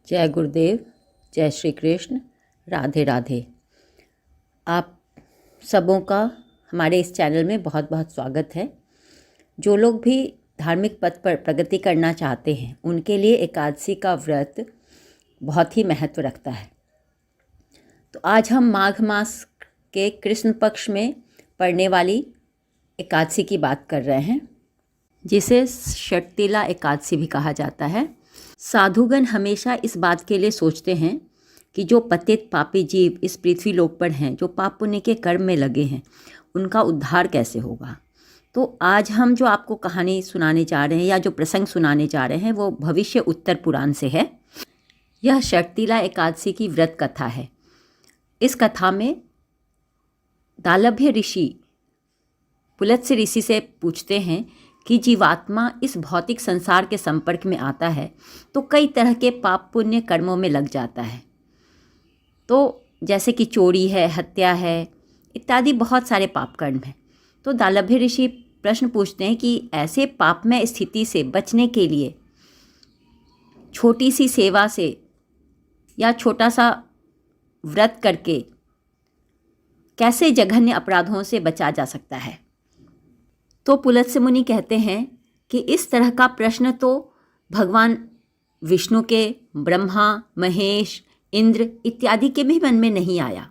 जय गुरुदेव, जय श्री कृष्ण, राधे राधे। आप सबों का हमारे इस चैनल में बहुत बहुत स्वागत है। जो लोग भी धार्मिक पथ पर प्रगति करना चाहते हैं उनके लिए एकादशी का व्रत बहुत ही महत्व रखता है। तो आज हम माघ मास के कृष्ण पक्ष में पड़ने वाली एकादशी की बात कर रहे हैं, जिसे षटतिला एकादशी भी कहा जाता है। साधुगण हमेशा इस बात के लिए सोचते हैं कि जो पतित पापी जीव इस पृथ्वी लोक पर हैं, जो पाप पुण्य के कर्म में लगे हैं, उनका उद्धार कैसे होगा। तो आज हम जो आपको कहानी सुनाने जा रहे हैं या जो प्रसंग सुनाने जा रहे हैं वो भविष्य उत्तर पुराण से है। यह षटतिला एकादशी की व्रत कथा है। इस कथा में दालभ्य ऋषि पुलत्स्य ऋषि से पूछते हैं कि जीवात्मा इस भौतिक संसार के संपर्क में आता है तो कई तरह के पाप पुण्य कर्मों में लग जाता है। तो जैसे कि चोरी है, हत्या है इत्यादि बहुत सारे पाप कर्म हैं। तो दालभ्य ऋषि प्रश्न पूछते हैं कि ऐसे पापमय स्थिति से बचने के लिए छोटी सी सेवा से या छोटा सा व्रत करके कैसे जघन्य अपराधों से बचा जा सकता है। तो पुलत्स्य मुनि कहते हैं कि इस तरह का प्रश्न तो भगवान विष्णु के, ब्रह्मा, महेश, इंद्र इत्यादि के भी मन में नहीं आया।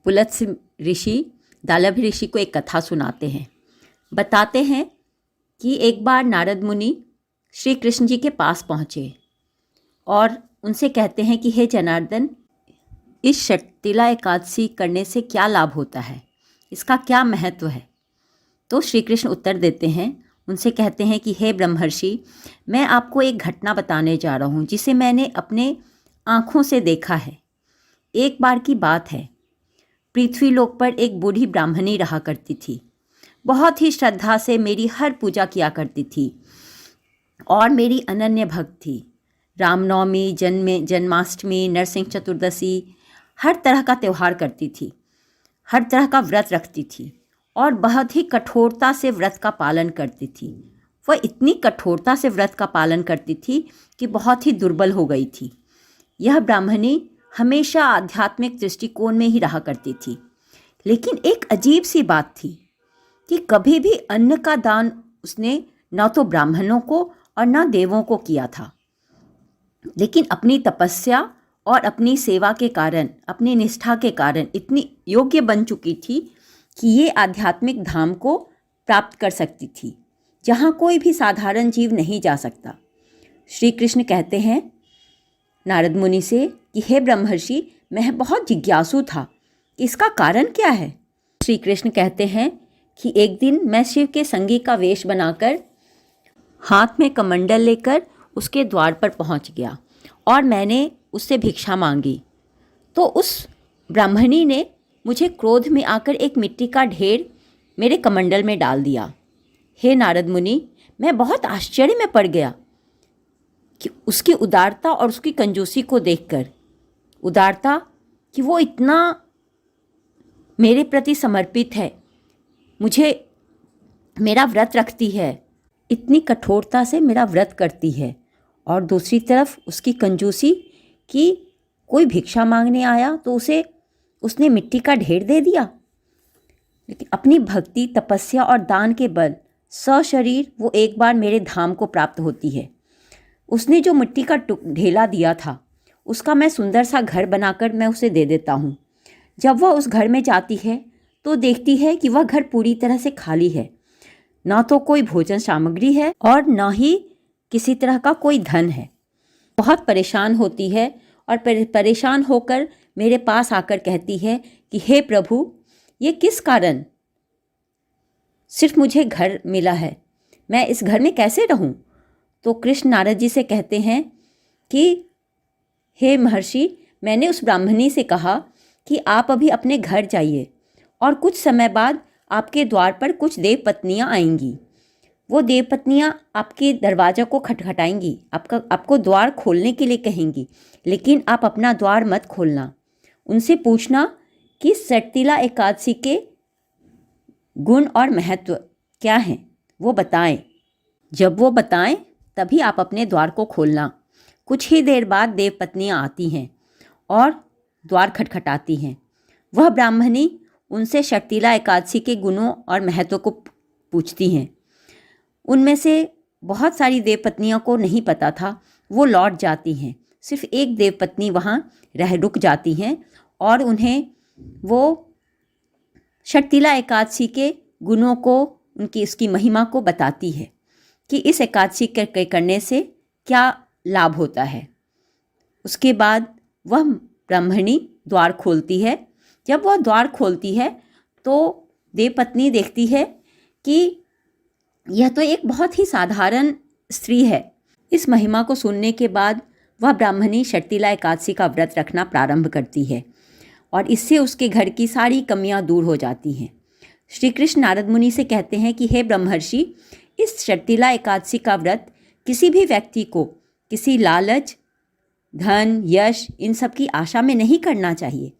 पुलत्स्य ऋषि दालभ्य ऋषि को एक कथा सुनाते हैं। बताते हैं कि एक बार नारद मुनि श्री कृष्ण जी के पास पहुँचे और उनसे कहते हैं कि हे जनार्दन, इस षटतिला एकादशी करने से क्या लाभ होता है, इसका क्या महत्व है। तो श्री कृष्ण उत्तर देते हैं, उनसे कहते हैं कि हे ब्रह्मर्षि, मैं आपको एक घटना बताने जा रहा हूँ जिसे मैंने अपने आँखों से देखा है। एक बार की बात है, पृथ्वी लोक पर एक बूढ़ी ब्राह्मणी रहा करती थी। बहुत ही श्रद्धा से मेरी हर पूजा किया करती थी और मेरी अनन्य भक्त थी। रामनवमी, जन्माष्टमी, नरसिंह चतुर्दशी हर तरह का त्यौहार करती थी, हर तरह का व्रत रखती थी और बहुत ही कठोरता से व्रत का पालन करती थी। वह इतनी कठोरता से व्रत का पालन करती थी कि बहुत ही दुर्बल हो गई थी। यह ब्राह्मणी हमेशा आध्यात्मिक दृष्टिकोण में ही रहा करती थी, लेकिन एक अजीब सी बात थी कि कभी भी अन्न का दान उसने न तो ब्राह्मणों को और न देवों को किया था। लेकिन अपनी तपस्या और अपनी सेवा के कारण, अपनी निष्ठा के कारण इतनी योग्य बन चुकी थी कि ये आध्यात्मिक धाम को प्राप्त कर सकती थी, जहाँ कोई भी साधारण जीव नहीं जा सकता। श्री कृष्ण कहते हैं नारद मुनि से कि हे ब्रह्मर्षि, मैं बहुत जिज्ञासु था, इसका कारण क्या है। श्री कृष्ण कहते हैं कि एक दिन मैं शिव के संगी का वेश बनाकर हाथ में कमंडल लेकर उसके द्वार पर पहुंच गया और मैंने उससे भिक्षा मांगी। तो उस ब्राह्मणी ने मुझे क्रोध में आकर एक मिट्टी का ढेर मेरे कमंडल में डाल दिया। हे नारद मुनि, मैं बहुत आश्चर्य में पड़ गया कि उसकी उदारता और उसकी कंजूसी को देखकर। उदारता कि वो इतना मेरे प्रति समर्पित है, मुझे मेरा व्रत रखती है, इतनी कठोरता से मेरा व्रत करती है। और दूसरी तरफ उसकी कंजूसी कि कोई भिक्षा मांगने आया तो उसने मिट्टी का ढेर दे दिया। लेकिन अपनी भक्ति, तपस्या और दान के बल सशरीर वो एक बार मेरे धाम को प्राप्त होती है। उसने जो मिट्टी का ढेला दिया था उसका मैं सुंदर सा घर बनाकर मैं उसे दे देता हूँ। जब वह उस घर में जाती है तो देखती है कि वह घर पूरी तरह से खाली है, ना तो कोई भोजन सामग्री है और ना ही किसी तरह का कोई धन है। बहुत परेशान होती है और परेशान होकर मेरे पास आकर कहती है कि हे प्रभु, ये किस कारण सिर्फ मुझे घर मिला है, मैं इस घर में कैसे रहूं। तो कृष्ण नारद जी से कहते हैं कि हे महर्षि, मैंने उस ब्राह्मणी से कहा कि आप अभी अपने घर जाइए और कुछ समय बाद आपके द्वार पर कुछ देव पत्नियाँ आएंगी। वो देव पत्नियाँ आपके दरवाज़ा को खटखटाएंगी, आपको द्वार खोलने के लिए कहेंगी, लेकिन आप अपना द्वार मत खोलना। उनसे पूछना कि षटतिला एकादशी के गुण और महत्व क्या हैं, वो बताएं। जब वो बताएं तभी आप अपने द्वार को खोलना। कुछ ही देर बाद देव पत्नियाँ आती हैं और द्वार खटखटाती हैं। वह ब्राह्मणी उनसे शर्तिला एकादशी के गुणों और महत्व को पूछती हैं। उनमें से बहुत सारी देव पत्नियों को नहीं पता था, वो लौट जाती हैं। सिर्फ एक देव पत्नी वहाँ रुक जाती हैं और उन्हें वो शर्तिला एकादशी के गुणों को, उसकी महिमा को बताती है कि इस एकादशी करने से क्या लाभ होता है। उसके बाद वह ब्राह्मणी द्वार खोलती है। जब वह द्वार खोलती है तो देवपत्नी देखती है कि यह तो एक बहुत ही साधारण स्त्री है। इस महिमा को सुनने के बाद वह ब्राह्मणी शर्तिला एकादशी का व्रत रखना प्रारंभ करती है और इससे उसके घर की सारी कमियां दूर हो जाती हैं। श्री कृष्ण नारद मुनि से कहते हैं कि हे ब्रह्मर्षि, इस शर्तिला एकादशी का व्रत किसी भी व्यक्ति को किसी लालच, धन, यश इन सब की आशा में नहीं करना चाहिए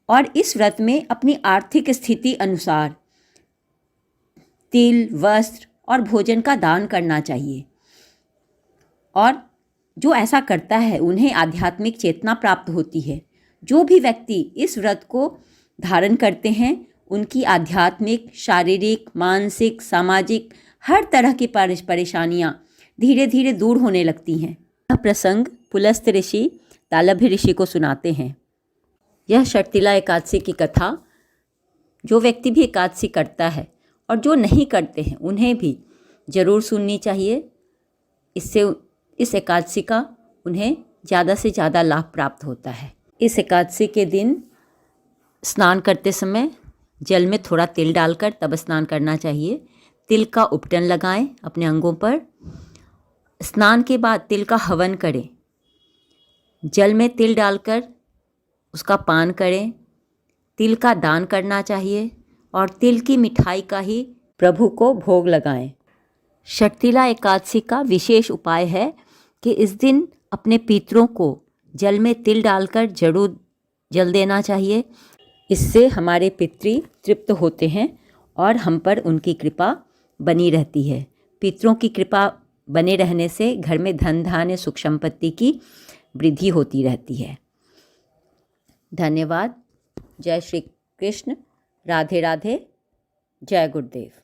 और इस व्रत में अपनी आर्थिक स्थिति अनुसार तिल, वस्त्र और भोजन का दान करना चाहिए। और जो ऐसा करता है उन्हें आध्यात्मिक चेतना प्राप्त होती है। जो भी व्यक्ति इस व्रत को धारण करते हैं उनकी आध्यात्मिक, शारीरिक, मानसिक, सामाजिक हर तरह की परेशानियां धीरे धीरे दूर होने लगती हैं। यह प्रसंग पुलस्त ऋषि तालभ्य ऋषि को सुनाते हैं। यह शर्तिला एकादशी की कथा जो व्यक्ति भी एकादशी करता है और जो नहीं करते हैं उन्हें भी ज़रूर सुननी चाहिए। इससे इस एकादशी का उन्हें ज़्यादा से ज़्यादा लाभ प्राप्त होता है। इस एकादशी के दिन स्नान करते समय जल में थोड़ा तिल डालकर तब स्नान करना चाहिए। तिल का उपटन लगाएं अपने अंगों पर। स्नान के बाद तिल का हवन करें। जल में तिल डालकर उसका पान करें। तिल का दान करना चाहिए और तिल की मिठाई का ही प्रभु को भोग लगाएं। शर्तिला एकादशी का विशेष उपाय है कि इस दिन अपने पितरों को जल में तिल डालकर जरूर जल देना चाहिए। इससे हमारे पितृ तृप्त होते हैं और हम पर उनकी कृपा बनी रहती है। पितरों की कृपा बने रहने से घर में धन धान्य सुख संपत्ति की वृद्धि होती रहती है। धन्यवाद। जय श्री कृष्ण। राधे राधे। जय गुरुदेव।